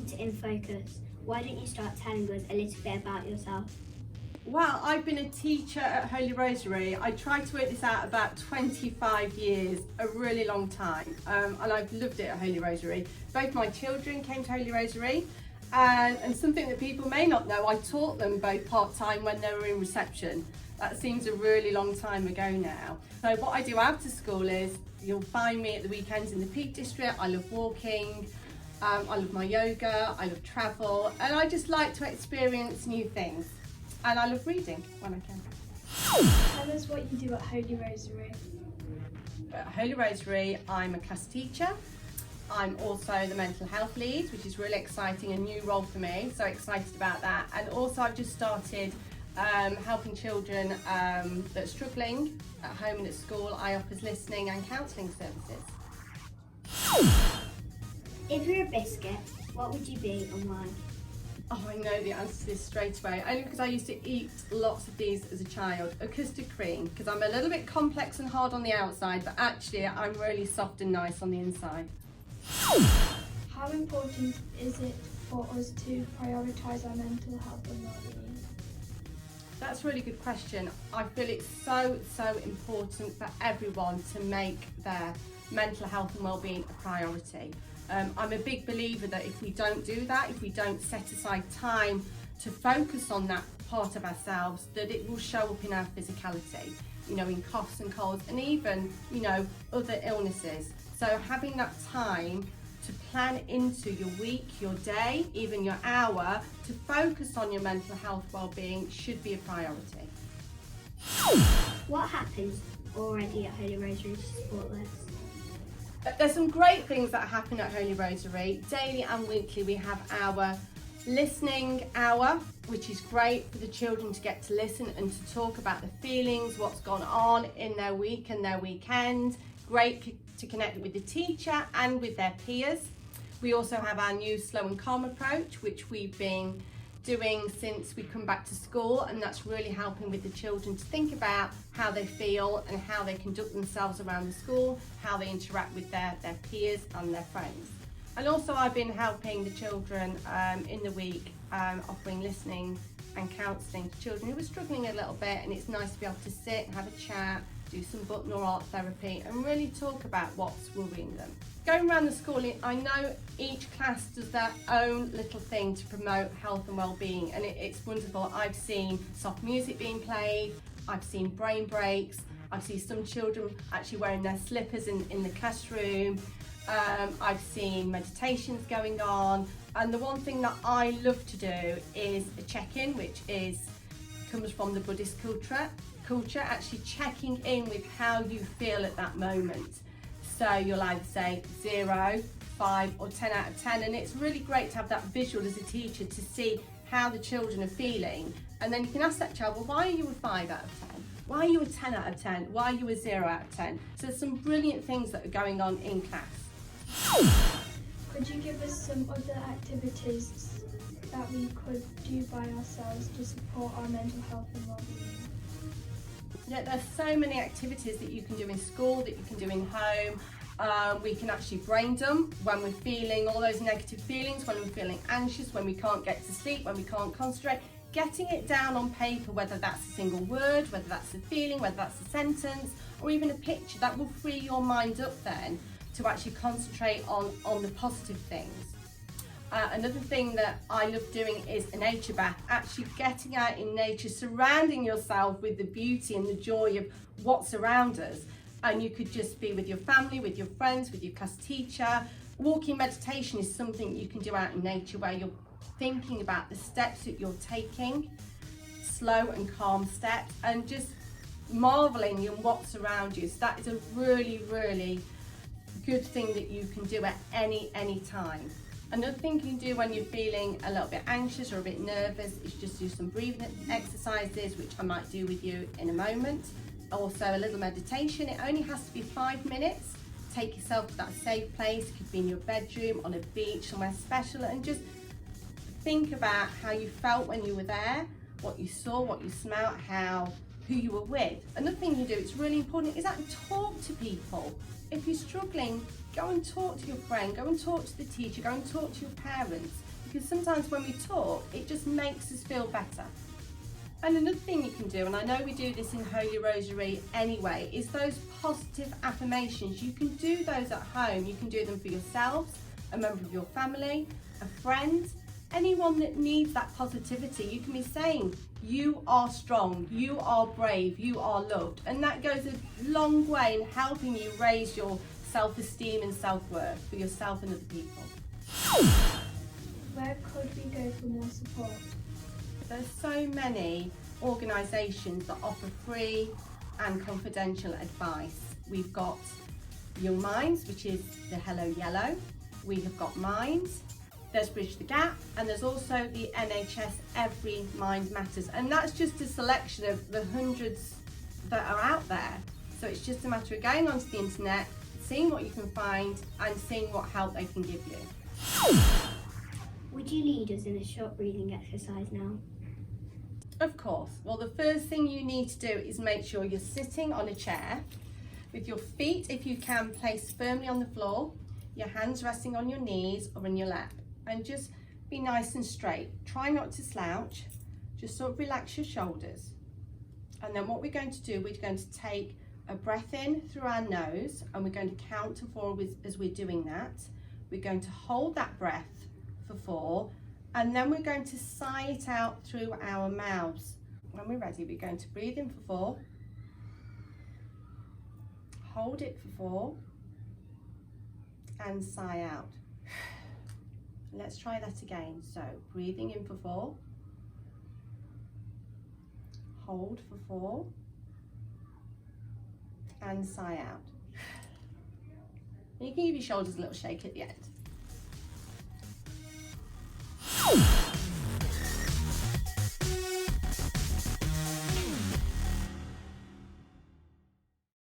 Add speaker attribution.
Speaker 1: to In Focus. Why don't you start telling us a little bit about yourself?
Speaker 2: Well, I've been a teacher at Holy Rosary. I tried to work this out about 25 years, a really long time, and I've loved it at Holy Rosary. Both my children came to Holy Rosary, and something that people may not know, I taught them both part-time when they were in reception. That seems a really long time ago now. So what I do after school is, you'll find me at the weekends in the Peak District. I love walking, I love my yoga, I love travel, and I just like to experience new things. And I love reading when I can.
Speaker 3: Tell us what you do at Holy Rosary.
Speaker 2: At Holy Rosary, I'm a class teacher. I'm also the mental health lead, which is really exciting, a new role for me, so excited about that. And also I've just started helping children that are struggling at home and at school. I offer listening and counselling services.
Speaker 1: If you're a biscuit, what would you be and why?
Speaker 2: Oh, I know the answer to this straight away, only because I used to eat lots of these as a child. A custard cream, because I'm a little bit complex and hard on the outside, but actually I'm really soft and nice on the inside.
Speaker 3: How important is it for us to prioritise our mental health and well-being? That's
Speaker 2: a really good question. I feel it's so important for everyone to make their mental health and well-being a priority. I'm a big believer that if we don't do that, if we don't set aside time to focus on that part of ourselves, that it will show up in our physicality, you know, in coughs and colds and even, you know, other illnesses. So having that time to plan into your week, your day, even your hour, to focus on your mental health well-being should be a priority.
Speaker 1: What happens already at Holy Rosary to support this?
Speaker 2: There's some great things that happen at Holy Rosary. Daily and weekly we have our listening hour, which is great for the children to get to listen and to talk about the feelings, what's gone on in their week and their weekend. Great to connect with the teacher and with their peers. We also have our new slow and calm approach, which we've been doing since we come back to school, and that's really helping with the children to think about how they feel and how they conduct themselves around the school, how they interact with their peers and their friends. And also I've been helping the children in the week, offering listening and counselling to children who are struggling a little bit, and it's nice to be able to sit and have a chat, do some book nor art therapy and really talk about what's worrying them. Going around the school, I know each class does their own little thing to promote health and well-being, and it's wonderful. I've seen soft music being played, I've seen brain breaks, I've seen some children actually wearing their slippers in the classroom, I've seen meditations going on, and the one thing that I love to do is a check-in, which comes from the Buddhist culture, actually checking in with how you feel at that moment. So you'll either say 0, 5 or 10 out of 10, and it's really great to have that visual as a teacher to see how the children are feeling, and then you can ask that child, well, why are you a 5 out of 10? Why are you a 10 out of 10? Why are you a 0 out of 10? So there's some brilliant things that are going on in class.
Speaker 3: Could you give us some other activities that we could do by ourselves to support our mental health and well-being?
Speaker 2: Yeah, there's so many activities that you can do in school, that you can do in home. We can actually brain dump when we're feeling all those negative feelings, when we're feeling anxious, when we can't get to sleep, when we can't concentrate. Getting it down on paper, whether that's a single word, whether that's a feeling, whether that's a sentence, or even a picture, that will free your mind up then to actually concentrate on the positive things. Another thing that I love doing is a nature bath, actually getting out in nature, surrounding yourself with the beauty and the joy of what's around us. And you could just be with your family, with your friends, with your class teacher. Walking meditation is something you can do out in nature where you're thinking about the steps that you're taking, slow and calm steps, and just marveling on what's around you. So that is a really good thing that you can do at any time. Another thing you can do when you're feeling a little bit anxious or a bit nervous is just do some breathing exercises, which I might do with you in a moment. Also a little meditation. It only has to be 5 minutes. Take yourself to that safe place. It could be in your bedroom, on a beach, somewhere special, and just think about how you felt when you were there, what you saw, what you smelled, who you were with. Another thing you do, it's really important, is that talk to people. If you're struggling, go and talk to your friend, go and talk to the teacher, go and talk to your parents. because sometimes when we talk, it just makes us feel better. And another thing you can do, and I know we do this in Holy Rosary anyway, is those positive affirmations. You can do those at home. You can do them for yourselves, a member of your family, a friend, anyone that needs that positivity. You can be saying, you are strong, you are brave, you are loved. And that goes a long way in helping you raise your self-esteem and self-worth for yourself and other people.
Speaker 3: Where could we go for more support?
Speaker 2: There's so many organisations that offer free and confidential advice. We've got Young Minds, which is the Hello Yellow. We have got Minds, there's Bridge the Gap, and there's also the NHS Every Mind Matters. And that's just a selection of the hundreds that are out there. So it's just a matter of going onto the internet, seeing what you can find and seeing what help they can give you.
Speaker 1: Would you lead us in a short breathing exercise now?
Speaker 2: Of course. Well, the first thing you need to do is make sure you're sitting on a chair with your feet, if you can, placed firmly on the floor, your hands resting on your knees or in your lap, and just be nice and straight. Try not to slouch, just sort of relax your shoulders. And then what we're going to do, we're going to take a breath in through our nose, and we're going to count to 4 as we're doing that. We're going to hold that breath for 4, and then we're going to sigh it out through our mouths. When we're ready, we're going to breathe in for 4, hold it for 4, and sigh out. Let's try that again. So breathing in for 4, hold for 4, and sigh out. And you can give your shoulders a little shake at the end.